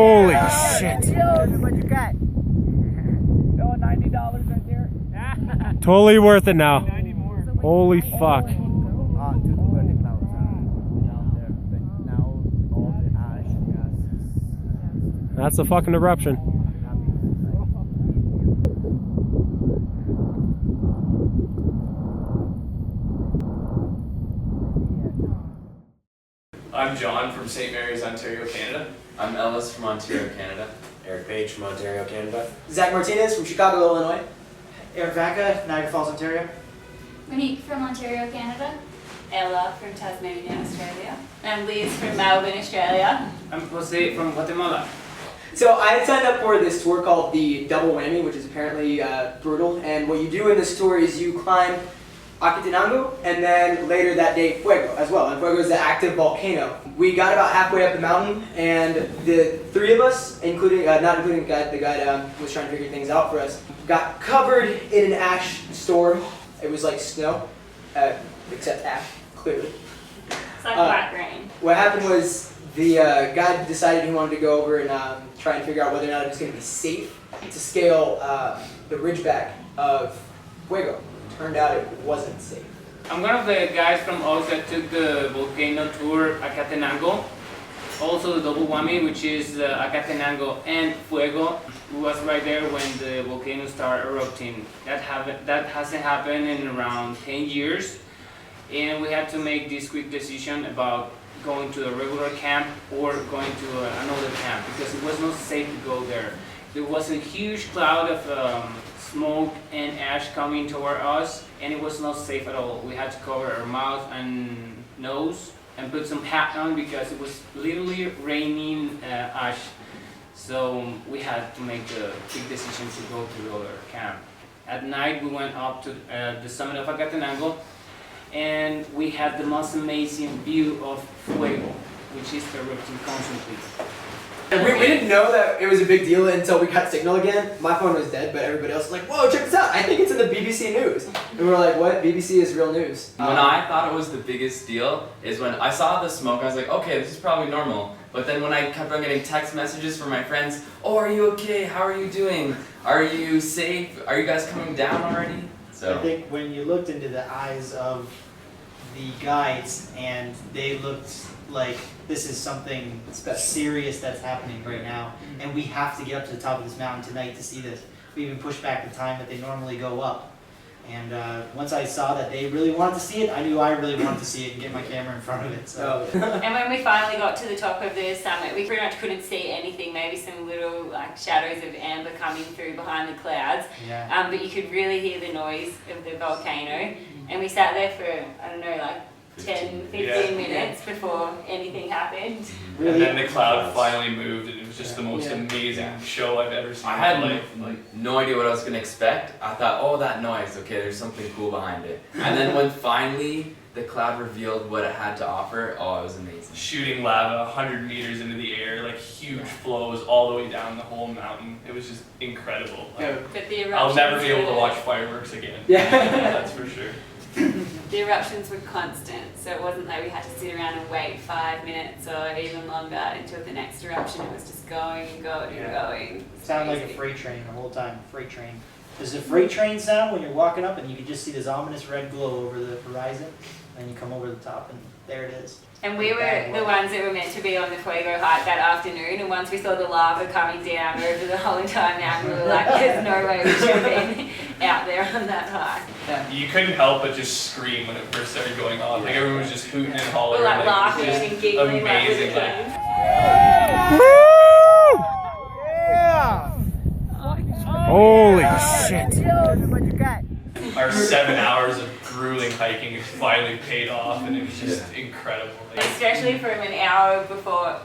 Holy shit. What you got? Oh, $90 right there. Totally worth it now. 90 more. Holy fuck. To where the clouds are down there. But now all the ash gases. That's a fucking eruption. I'm John from St. Mary's, Ontario, Canada. I'm Ellis from Ontario, Canada. Eric Page from Ontario, Canada. Zachary Martinez from Chicago, Illinois. Vacca, Niagara Falls, Ontario. Monique from Ontario, Canada. Ella from Tasmania, Australia. And Liz from Melbourne, Australia. I'm Jose from Guatemala. So I had signed up for this tour called the Double Whammy, which is apparently brutal. And what you do in this tour is you climb Acatenango, and then later that day Fuego as well. And Fuego is the active volcano. We got about halfway up the mountain, and the three of us, including not including the guide was trying to figure things out for us, got covered in an ash storm. It was like snow, except ash, clearly. It's like black rain. What happened was the guide decided he wanted to go over and try and figure out whether or not it was going to be safe to scale the ridgeback of Fuego. Turned out it wasn't safe. I'm one of the guys from us that took the volcano tour Acatenango. Also the Double Whammy, which is Acatenango and Fuego. We was right there when the volcano started erupting. That hasn't happened in around 10 years. And we had to make this quick decision about going to a regular camp or going to another camp because it was not safe to go there. There was a huge cloud of smoke and ash coming toward us, and it was not safe at all. We had to cover our mouth and nose and put some hat on because it was literally raining ash. So we had to make the big decision to go to the other camp. At night we went up to the summit of Acatenango, and we had the most amazing view of Fuego, which is erupting constantly. And we didn't know that it was a big deal until we got signal again. My phone was dead, but everybody else was like, whoa, check this out. I think it's in the BBC News. And we were like, what? BBC is real news. When I thought it was the biggest deal is when I saw the smoke, I was like, okay, this is probably normal. But then when I kept on getting text messages from my friends, oh, are you okay? How are you doing? Are you safe? Are you guys coming down already? So I think when you looked into the eyes of the guides and they looked like this is something serious that's happening right now, and we have to get up to the top of this mountain tonight to see this. We even pushed back the time that they normally go up. And once I saw that they really wanted to see it, I knew I really wanted to see it and get my camera in front of it. So. And when we finally got to the top of the summit, we pretty much couldn't see anything, maybe some little like shadows of amber coming through behind the clouds. Yeah. But you could really hear the noise of the volcano. And we sat there for, I don't know, like 10, 15 minutes before anything happened. Really? And then the cloud finally moved, and it was just the most amazing show I've ever seen. I had no idea what I was gonna expect. I thought, oh, that noise, okay, there's something cool behind it. And then when finally the cloud revealed what it had to offer, oh, it was amazing. Shooting lava 100 meters into the air, like huge flows all the way down the whole mountain. It was just incredible. Like, But the I'll never be able to eruptions watch fireworks again. Yeah. That's for sure. The eruptions were constant, so it wasn't like we had to sit around and wait 5 minutes or even longer until the next eruption. It was just going and going and going. It sounded like a freight train the whole time. Freight train. Does a freight train sound when you're walking up and you can just see this ominous red glow over the horizon, and you come over the top and there it is. And we were the ones that were meant to be on the Fuego hike that afternoon, and once we saw the lava coming down over the whole entire mountain, we were like, there's no way we should have been out there on that hike. Yeah. You couldn't help but just scream when it first started going on. Like everyone was just hooting and hollering. We're like laughing it was and giggling like we're amazing. kids. Holy shit. What you got? Our 7 hours of grueling hiking has finally paid off, and it was just incredible. Like, Especially from an hour before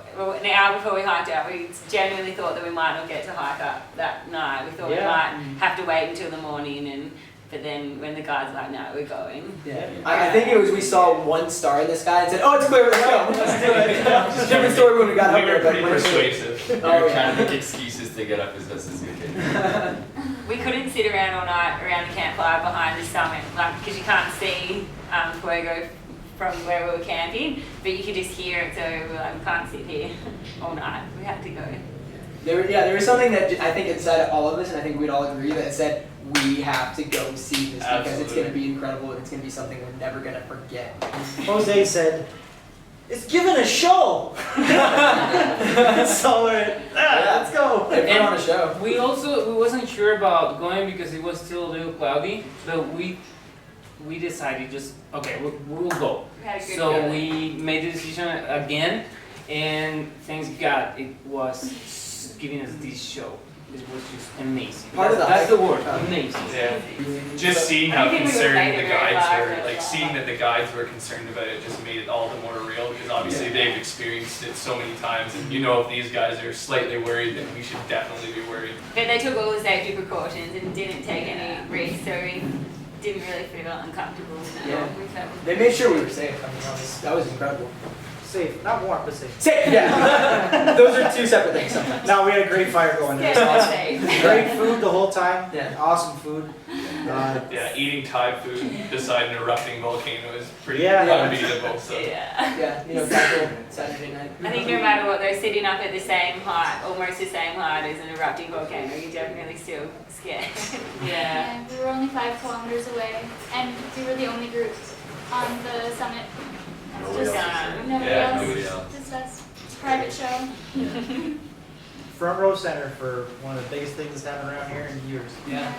we hiked out, we genuinely thought that we might not get to hike up that night. We thought we might have to wait until the morning, but then when the guys were like, no, we're going. Yeah. I think it was we saw one star in the sky and said, oh, it's clear, let's go. Let's do it. Different story when we got up we there. were pretty persuasive. We were trying to make excuses to get up as best as we could. We couldn't sit around all night around the campfire behind the summit, like because you can't see Fuego from where we were camping, but you could just hear it. So we were like, we can't sit here all night. We had to go. There was something that I think inside all of us, and I think we'd all agree that said we have to go see this because it's going to be incredible and it's going to be something we're never going to forget. Jose said, "It's giving a show." So let's go. They put on a show. We wasn't sure about going because it was still a little cloudy, but we decided just okay, we'll go. We had a good So feeling. we made the decision again, and thanks God it was giving us this show. It was just amazing. Part of the that's hype. the word, amazing. Yeah. Just seeing how I think we concerned made it the very guides live, were, that's like all. seeing that the guides were concerned about it just made it all the more real because obviously they've experienced it so many times and you know if these guys are slightly worried then we should definitely be worried. But they took all the safety precautions and didn't take any risks, so we didn't really feel uncomfortable. No. Yeah. We felt They made sure we were safe. I mean, that was incredible. Safe, not warm, but safe. Safe, yeah. Those are two separate things sometimes. No, we had a great fire going there. It was yeah, awesome. safe. Great food the whole time. Yeah. Awesome food. Yeah, eating Thai food beside an erupting volcano is pretty Yeah. unbeatable. So. Yeah. Yeah, you know, casual Saturday night. I think no matter what, they're sitting up at the same height, almost the same height as an erupting volcano, you're definitely still scared. Yeah. And we were only 5 kilometers away, and we were the only group on the summit. Nobody Just else. nobody Yeah, else. nobody else. Just us. It's a private show. Front row center for one of the biggest things that's happened around here in years. Yeah.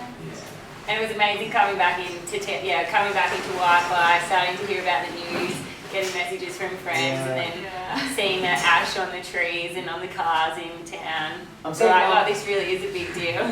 And it was amazing coming back into coming back into Wi-Fi, starting to hear about the news, getting messages from friends, and then seeing the ash on the trees and on the cars in town. I'm So saying, like, Mom, oh, this really is a big deal.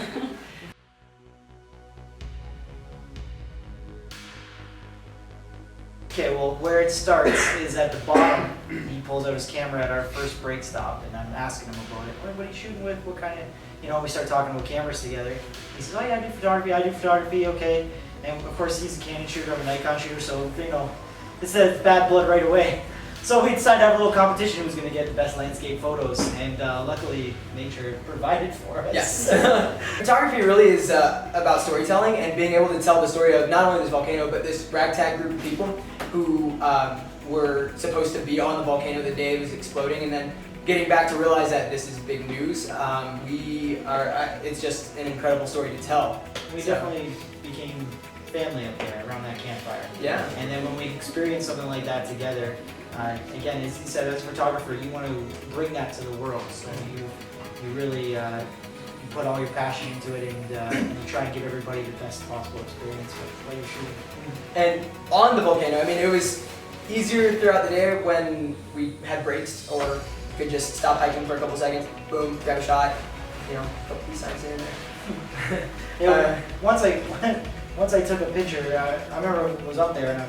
Okay, well, where it starts is at the bottom. He pulls out his camera at our first break stop, and I'm asking him about it. What are you shooting with? What kind of, we start talking about cameras together. He says, "Oh yeah, I do photography, okay." And of course, he's a Canon shooter, I'm a Nikon shooter, so, it says bad blood right away. So we decided to have a little competition who was going to get the best landscape photos, and luckily, nature provided for us. yes. Photography really is about storytelling and being able to tell the story of not only this volcano, but this ragtag group of people who were supposed to be on the volcano the day it was exploding, and then getting back to realize that this is big news. It's just an incredible story to tell. We definitely became family up there around that campfire. Yeah. And then when we experience something like that together, again, as he said, as a photographer, you want to bring that to the world. So you really you put all your passion into it, and you try and give everybody the best possible experience while you're shooting. And on the volcano, I mean, it was easier throughout the day when we had breaks or could just stop hiking for a couple seconds, boom, grab a shot, a couple peace signs here and there. Once I took a picture, I remember I was up there and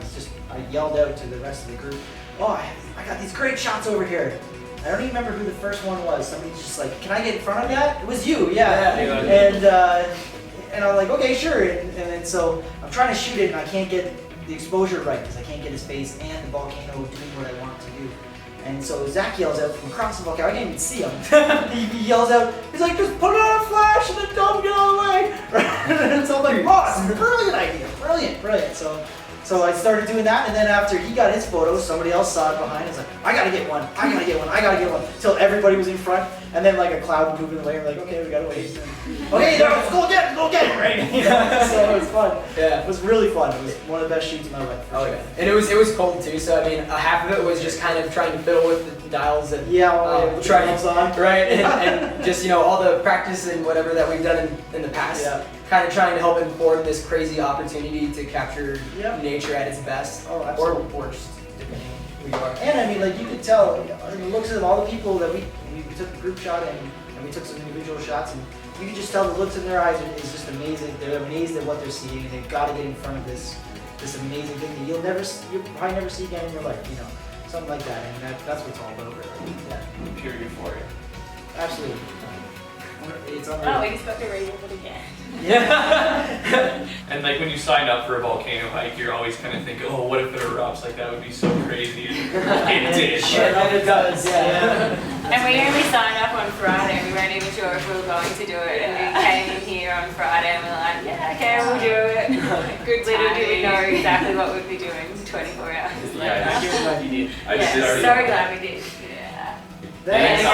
I yelled out to the rest of the group, "Oh, I got these great shots over here." I don't even remember who the first one was. Somebody's just like, "Can I get in front of that?" It was you, yeah. And I'm like, "Okay, sure." And then so I'm trying to shoot it and I can't get the exposure right because I can't get his face and the volcano doing what I want it to do. And so Zach yells out from across the volcano. I can't even see him. he yells out, he's like, "Just put on a flash and then don't get out of the way." And so I'm like, "Oh, that's a brilliant idea. Brilliant. So I started doing that, and then after he got his photos, somebody else saw it behind. It's like, I gotta get one. Till everybody was in front, and then like a cloud would move in the way. We're like, okay, we gotta wait. Okay, let's go get it, right? So it was fun. Yeah. It was really fun. It was one of the best shoots of my life. For Oh sure. yeah, and it was cold too. So I mean, half of it was just kind of trying to fiddle with the dials and trying on. right, and just all the practice and whatever that we've done in the past. Yeah. Kind of trying to help inform this crazy opportunity to capture Yep. nature at its best Oh, or absolutely. worst, depending who you are. And I mean, like you could tell, in the looks of all the people that we took a group shot and we took some individual shots, and you could just tell the looks in their eyes is just amazing. They're amazed at what they're seeing, and they've got to get in front of this amazing thing that you'll probably never see again in your life, something like that. And that's what it's all about, really. Yeah, Pure euphoria. absolutely. It's Oh, unreal. we just got to relive it again. Yeah. And like when you sign up for a volcano hike, you're always kind of thinking, oh, what if it erupts? Like that would be so crazy. And it did. And it does. Yeah. And we only signed up on Friday. We weren't even sure if we were going to do it. And we came in here on Friday and we were like, yeah, okay, we'll do it. Good little did we know exactly what we'd be doing 24 hours later. Yeah, I'm glad you did. I just Yeah, so started. glad we did. Yeah. Thanks. And